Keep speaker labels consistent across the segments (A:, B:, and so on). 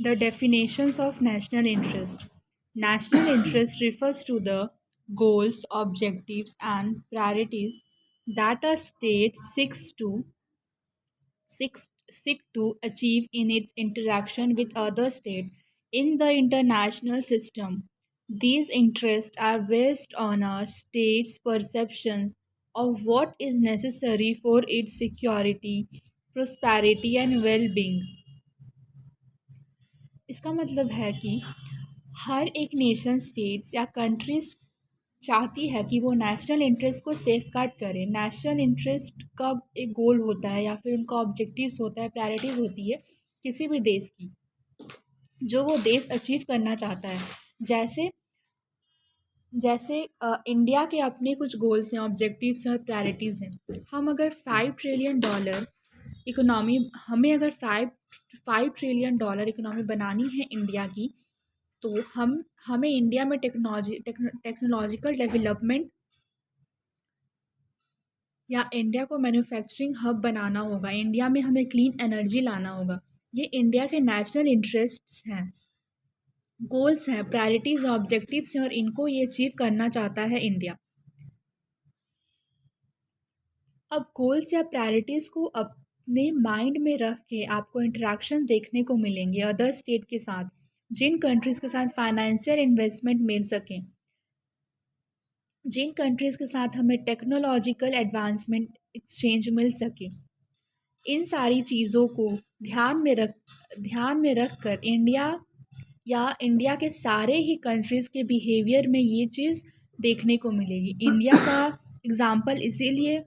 A: The definitions of national interest. National interest refers to the goals, objectives, and priorities that a state seek to achieve in its interaction with other states in the international system. These interests are based on a state's perceptions of what is necessary for its security, prosperity, and well being. इसका मतलब है कि हर एक nation states या countries चाहती है कि वो नेशनल इंटरेस्ट को सेफ गार्ड करें। नेशनल इंटरेस्ट का एक गोल होता है या फिर उनका ऑब्जेक्टिव्स होता है, प्रायोरिटीज़ होती है किसी भी देश की, जो वो देश अचीव करना चाहता है। जैसे जैसे इंडिया के अपने कुछ गोल्स हैं, ऑब्जेक्टिव्स हैं और प्रायोरिटीज़ हैं। हम अगर $5 ट्रिलियन इकोनॉमी हमें अगर फाइव ट्रिलियन डॉलर इकोनॉमी बनानी है इंडिया की, तो हमें इंडिया में टेक्नोलॉजिकल डेवलपमेंट या इंडिया को मैन्युफैक्चरिंग हब बनाना होगा। इंडिया में हमें क्लीन एनर्जी लाना होगा। ये इंडिया के नेशनल इंटरेस्ट्स हैं, गोल्स हैं, प्रायोरिटीज़ हैं, ऑब्जेक्टिव्स हैं और इनको ये अचीव करना चाहता है इंडिया। अब गोल्स या प्रायोरिटीज़ को अपने माइंड में रख के आपको इंटरेक्शन देखने को मिलेंगे अदर स्टेट के साथ, जिन कंट्रीज़ के साथ फाइनेंशियल इन्वेस्टमेंट मिल सकें, जिन कंट्रीज़ के साथ हमें टेक्नोलॉजिकल एडवांसमेंट एक्सचेंज मिल सके। इन सारी चीज़ों को ध्यान में रख कर इंडिया के सारे ही कंट्रीज़ के बिहेवियर में ये चीज़ देखने को मिलेगी। इंडिया का एग्ज़ाम्पल इसीलिए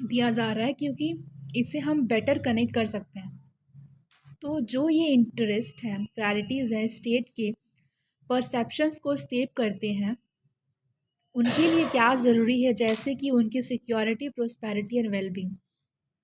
A: दिया जा रहा है क्योंकि इससे हम बेटर कनेक्ट कर सकते हैं। तो जो ये इंटरेस्ट है, प्रायोरिटीज़ है, स्टेट के परसेप्शंस को सेव करते हैं, उनके लिए क्या ज़रूरी है, जैसे कि उनकी सिक्योरिटी, प्रोस्पेरिटी और वेलबींग।